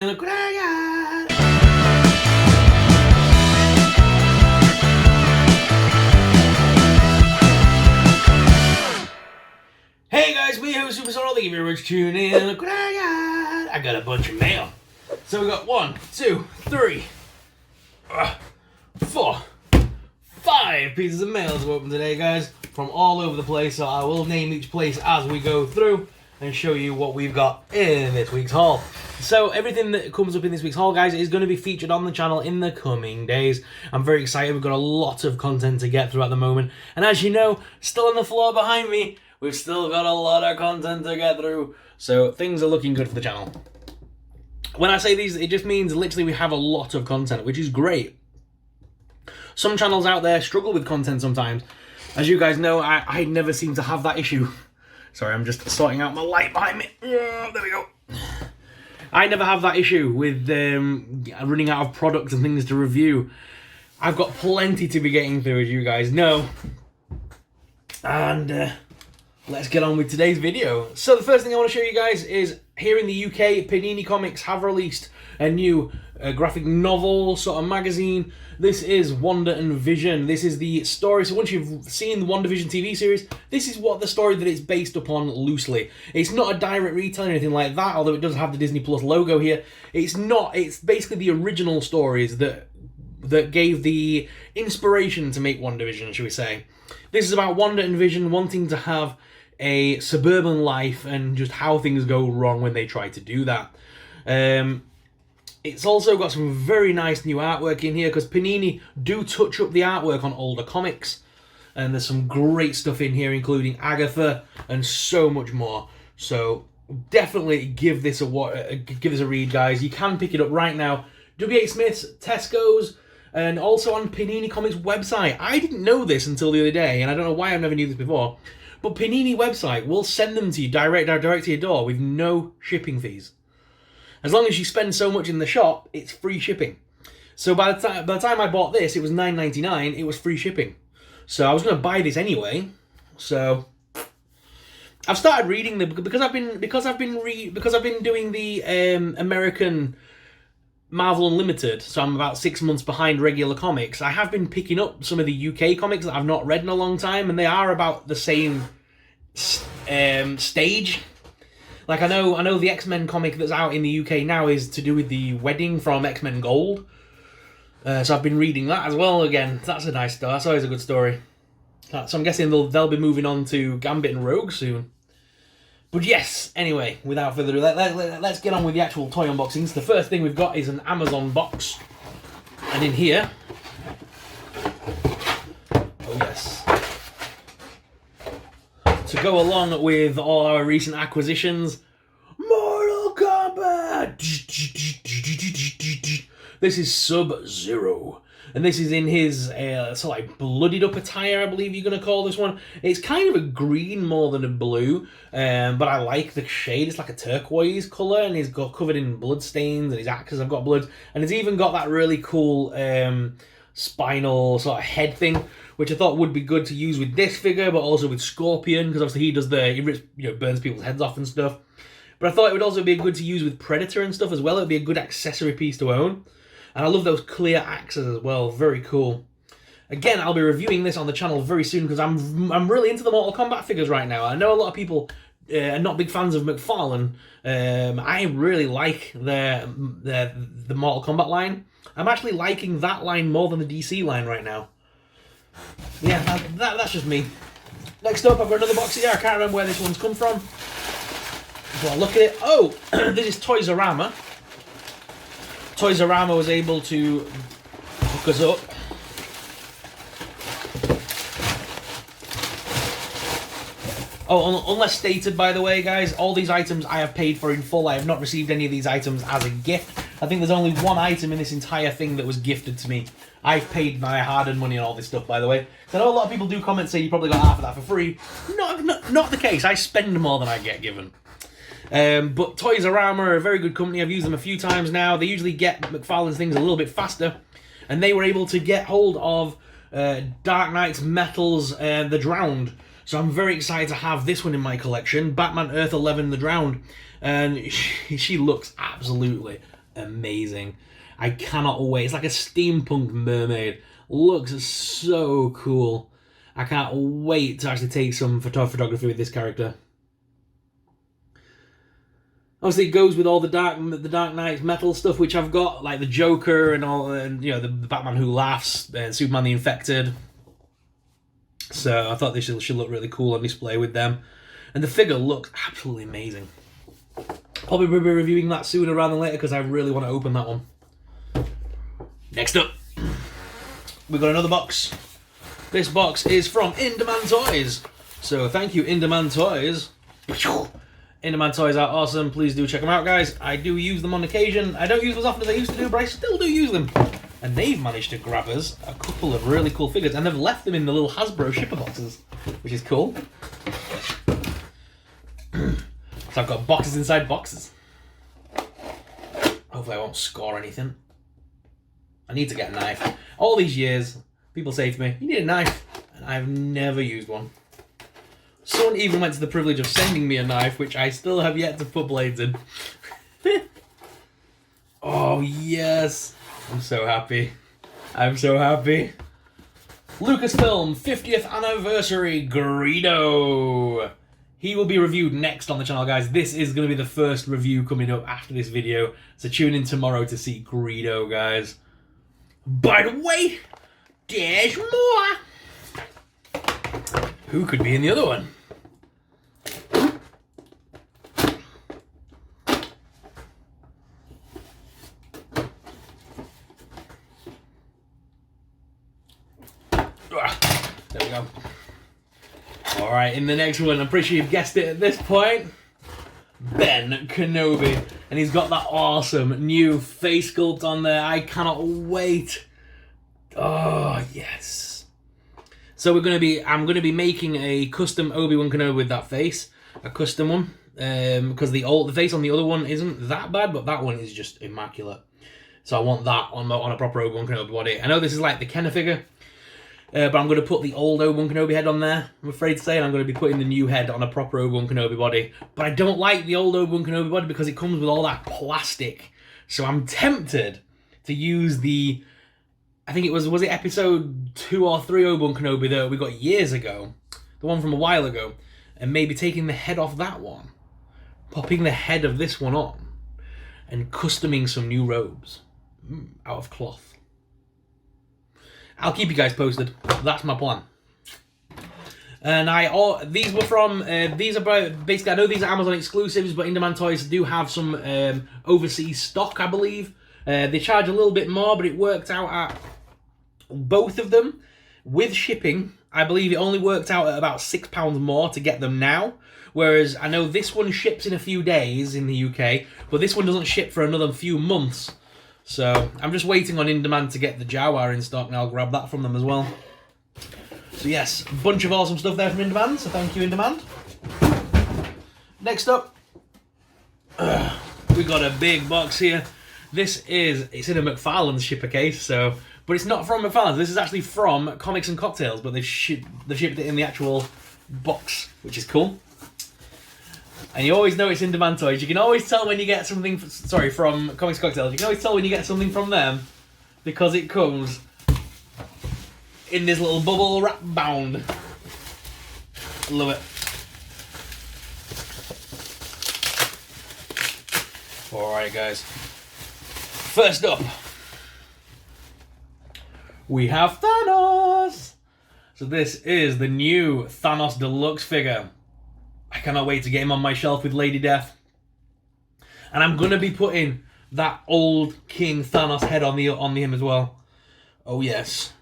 Hey guys, we host Superstar. Thank you very much for tuning in. Look what I got. I got a bunch of mail. So we got 1, 2, 3, 4, 5 pieces of mail to open today, guys, from all over the place. So I will name each place as we go through and show you what we've got in this week's haul. So everything that comes up in this week's haul, guys, is going to be featured on the channel in the coming days. I'm very excited. We've got a lot of content to get through at the moment. And as you know, still on the floor behind me, we've still got a lot of content to get through. So things are looking good for the channel. When I say these, it just means literally we have a lot of content, which is great. Some channels out there struggle with content sometimes. As you guys know, I never seem to have that issue. Sorry, I'm just sorting out my light behind me. Oh, there we go. I never have that issue with running out of products and things to review. I've got plenty to be getting through, as you guys know. And let's get on with today's video. So the first thing I want to show you guys is here in the UK, Panini Comics have released a new graphic novel sort of magazine. This is Wonder and Vision. This is the story. So once you've seen the WandaVision TV series, this is what the story that it's based upon loosely. It's not a direct retelling or anything like that, although it does have the Disney Plus logo here. It's not. It's basically the original stories that gave the inspiration to make WandaVision, shall we say. This is about Wanda and Vision wanting to have a suburban life and just how things go wrong when they try to do that. It's also got some very nice new artwork in here because Panini do touch up the artwork on older comics. And there's some great stuff in here, including Agatha and so much more. So definitely give this a read, guys. You can pick it up right now. W.H. Smith's, Tesco's, and also on Panini Comics website. I didn't know this until the other day, and I don't know why I've never knew this before. But Panini website will send them to you direct to your door with no shipping fees. As long as you spend so much in the shop, it's free shipping. So by the time I bought this, it was $9.99. It was free shipping. So I was going to buy this anyway. So I've started reading because I've been doing the American Marvel Unlimited. So I'm about 6 months behind regular comics. I have been picking up some of the UK comics that I've not read in a long time, and they are about the same stage. Like I know the X-Men comic that's out in the UK now is to do with the wedding from X-Men Gold. So I've been reading that as well again. That's a nice story. That's always a good story. So I'm guessing they'll be moving on to Gambit and Rogue soon. But yes, anyway, without further ado, let's get on with the actual toy unboxings. The first thing we've got is an Amazon box. And in here, oh yes, to go along with all our recent acquisitions, Mortal Kombat! This is Sub-Zero. And this is in his sort of like bloodied up attire, I believe you're going to call this one. It's kind of a green more than a blue, but I like the shade. It's like a turquoise colour, and he's got covered in blood stains, and his axes have got blood. And it's even got that really cool spinal sort of head thing, which I thought would be good to use with this figure, but also with Scorpion, because obviously he rips, burns people's heads off and stuff. But I thought it would also be good to use with Predator and stuff as well. It would be a good accessory piece to own. And I love those clear axes as well. Very cool. Again, I'll be reviewing this on the channel very soon because I'm really into the Mortal Kombat figures right now. I know a lot of people are not big fans of McFarlane. I really like the Mortal Kombat line. I'm actually liking that line more than the DC line right now. Yeah, that's just me. Next up, I've got another box here. I can't remember where this one's come from. But I'll look at it. Oh, this is Toys R Us. Toys R Us was able to hook us up. Oh, unless stated, by the way, guys, all these items I have paid for in full. I have not received any of these items as a gift. I think there's only one item in this entire thing that was gifted to me. I've paid my hard-earned money on all this stuff, by the way. I know a lot of people do comment say you probably got half of that for free. Not the case. I spend more than I get given. But Toys R Us are a very good company. I've used them a few times now. They usually get McFarlane's things a little bit faster. And they were able to get hold of Dark Knight's Metals, The Drowned. So I'm very excited to have this one in my collection. Batman Earth 11 The Drowned. And she looks absolutely amazing. I cannot wait. It's like a steampunk mermaid. Looks so cool. I can't wait to actually take some photography with this character. Obviously, it goes with all the Dark Knight's metal stuff, which I've got, like the Joker and all, and you know, the Batman Who Laughs, and Superman the Infected. So I thought this should look really cool on display with them, and the figure looks absolutely amazing. Probably be reviewing that sooner rather than later because I really want to open that one. Next up, we've got another box. This box is from In-Demand Toys. So thank you, In-Demand Toys. In-Demand Toys are awesome. Please do check them out, guys. I do use them on occasion. I don't use them as often as I used to do, but I still do use them. And they've managed to grab us a couple of really cool figures, and they've left them in the little Hasbro shipper boxes, which is cool. So I've got boxes inside boxes. Hopefully I won't score anything. I need to get a knife. All these years, people say to me, you need a knife, and I've never used one. Someone even went to the privilege of sending me a knife, which I still have yet to put blades in. Oh, yes. I'm so happy. I'm so happy. Lucasfilm 50th Anniversary Greedo. He will be reviewed next on the channel, guys. This is going to be the first review coming up after this video. So tune in tomorrow to see Greedo, guys. By the way, there's more. Who could be in the other one? There we go. Alright, in the next one, I'm pretty sure you've guessed it at this point. Ben Kenobi. And he's got that awesome new face sculpt on there. I cannot wait. Oh, yes. So I'm going to be making a custom Obi-Wan Kenobi with that face. A custom one. Because the face on the other one isn't that bad, but that one is just immaculate. So I want that on a proper Obi-Wan Kenobi body. I know this is like the Kenner figure. But I'm going to put the old Obi-Wan Kenobi head on there, I'm afraid to say, and I'm going to be putting the new head on a proper Obi-Wan Kenobi body. But I don't like the old Obi-Wan Kenobi body because it comes with all that plastic. So I'm tempted to use the, I think it was it episode 2 or 3 Obi-Wan Kenobi that we got years ago, the one from a while ago, and maybe taking the head off that one, popping the head of this one on, and customing some new robes out of cloth. I'll keep you guys posted. That's my plan. And these were from, these are basically, I know these are Amazon exclusives, but In-Demand Toys do have some overseas stock, I believe. They charge a little bit more, but it worked out at both of them with shipping. I believe it only worked out at about £6 more to get them now. Whereas I know this one ships in a few days in the UK, but this one doesn't ship for another few months. So I'm just waiting on In-Demand to get the Jawa in stock, and I'll grab that from them as well. So yes, a bunch of awesome stuff there from In-Demand, so thank you, In-Demand. Next up, we got a big box here. It's in a McFarlane's shipper case, but it's not from McFarlane's. This is actually from Comics and Cocktails, but they've shipped it in the actual box, which is cool. And you always know it's In-Demand Toys. You can always tell when you get something, from Comics Cocktails. You can always tell when you get something from them because it comes in this little bubble wrap bound. Love it. Alright, guys. First up, we have Thanos. So this is the new Thanos Deluxe figure. I cannot wait to get him on my shelf with Lady Death. And I'm going to be putting that old King Thanos head on him as well. Oh, yes.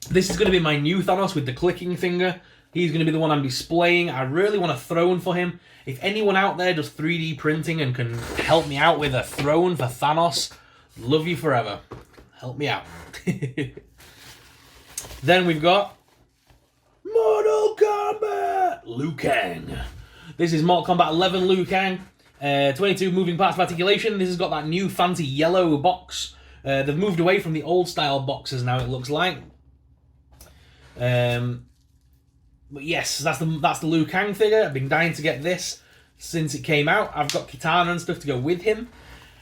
This is going to be my new Thanos with the clicking finger. He's going to be the one I'm displaying. I really want a throne for him. If anyone out there does 3D printing and can help me out with a throne for Thanos, love you forever. Help me out. Then we've got Mortal Kombat Liu Kang. This is Mortal Kombat 11 Liu Kang. 22 moving parts of articulation. This has got that new fancy yellow box. They've moved away from the old style boxes now, it looks like. But yes, that's the Liu Kang figure. I've been dying to get this since it came out. I've got Kitana and stuff to go with him.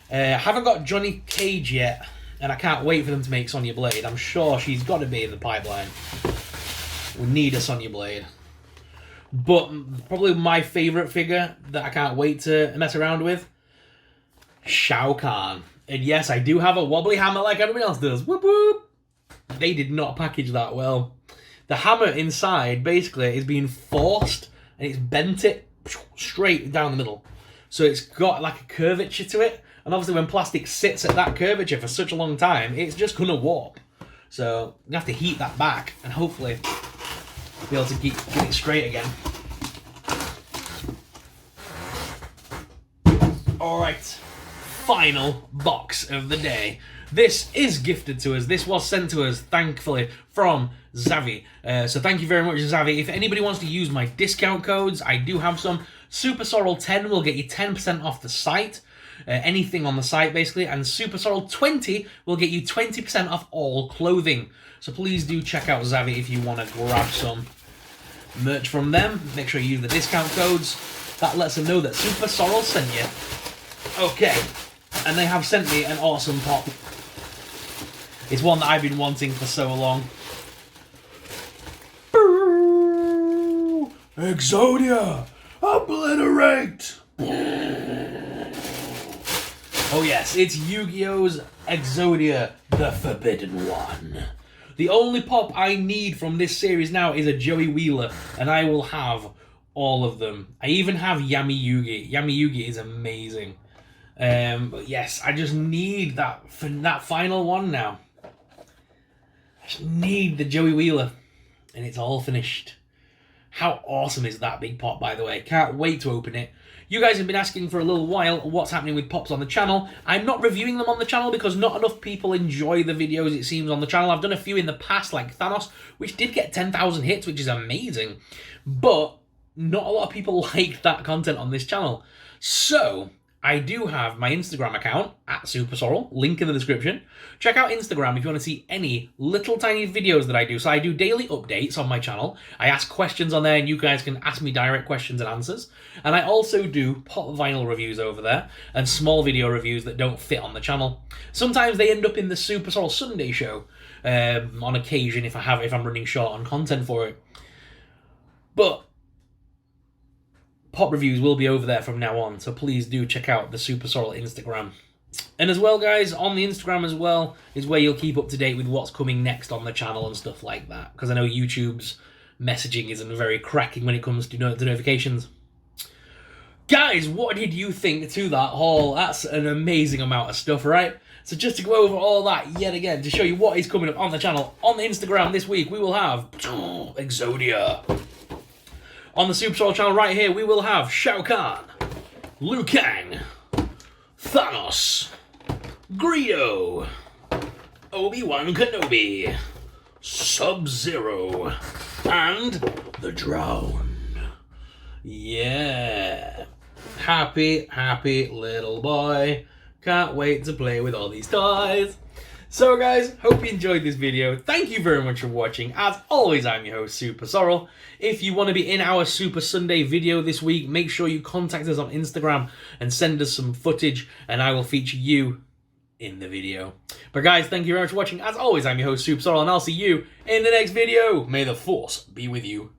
Haven't got Johnny Cage yet, and I can't wait for them to make Sonya Blade. I'm sure she's got to be in the pipeline. We need a Sonya Blade. But probably my favourite figure that I can't wait to mess around with, Shao Kahn. And yes, I do have a wobbly hammer like everybody else does. Whoop whoop! They did not package that well. The hammer inside, basically, is being forced, and it's bent it straight down the middle. So it's got like a curvature to it, and obviously when plastic sits at that curvature for such a long time, it's just going to warp. So you have to heat that back, and hopefully be able to get it straight again. Alright, final box of the day. This is gifted to us. This was sent to us, thankfully, from Zavi. So thank you very much, Zavi. If anybody wants to use my discount codes, I do have some. Super Sorrel 10 will get you 10% off the site. Anything on the site, basically. And Super Sorrel 20 will get you 20% off all clothing. So please do check out Zavi if you want to grab some merch from them. Make sure you use the discount codes. That lets them know that Super Sorrel sent you. Okay. And they have sent me an awesome pop. It's one that I've been wanting for so long. Exodia! Obliterate! Oh yes, it's Yu-Gi-Oh's Exodia, the Forbidden One. The only pop I need from this series now is a Joey Wheeler, and I will have all of them. I even have Yami Yugi. Yami Yugi is amazing. But yes, I just need that for that final one now. I just need the Joey Wheeler, and it's all finished. How awesome is that big pop, by the way? Can't wait to open it. You guys have been asking for a little while what's happening with pops on the channel. I'm not reviewing them on the channel because not enough people enjoy the videos, it seems, on the channel. I've done a few in the past, like Thanos, which did get 10,000 hits, which is amazing. But not a lot of people like that content on this channel. So I do have my Instagram account, @SuperSorrel, link in the description. Check out Instagram if you want to see any little tiny videos that I do. So I do daily updates on my channel. I ask questions on there, and you guys can ask me direct questions and answers. And I also do pop vinyl reviews over there, and small video reviews that don't fit on the channel. Sometimes they end up in the SuperSorrel Sunday show, on occasion if I'm running short on content for it. But pop reviews will be over there from now on, so please do check out the Super Sorrel Instagram. And as well, guys, on the Instagram as well is where you'll keep up to date with what's coming next on the channel and stuff like that, because I know YouTube's messaging isn't very cracking when it comes to notifications. Guys, what did you think to that haul? That's an amazing amount of stuff, right? So just to go over all that yet again, to show you what is coming up on the channel, on the Instagram this week, we will have Exodia. On the Super Sorrel channel right here, we will have Shao Kahn, Liu Kang, Thanos, Greedo, Obi-Wan Kenobi, Sub-Zero, and the Drowned. Yeah. Happy, happy little boy. Can't wait to play with all these toys. So guys, hope you enjoyed this video. Thank you very much for watching. As always, I'm your host, Super Sorrel. If you want to be in our Super Sunday video this week, make sure you contact us on Instagram and send us some footage, and I will feature you in the video. But guys, thank you very much for watching. As always, I'm your host, Super Sorrel, and I'll see you in the next video. May the Force be with you.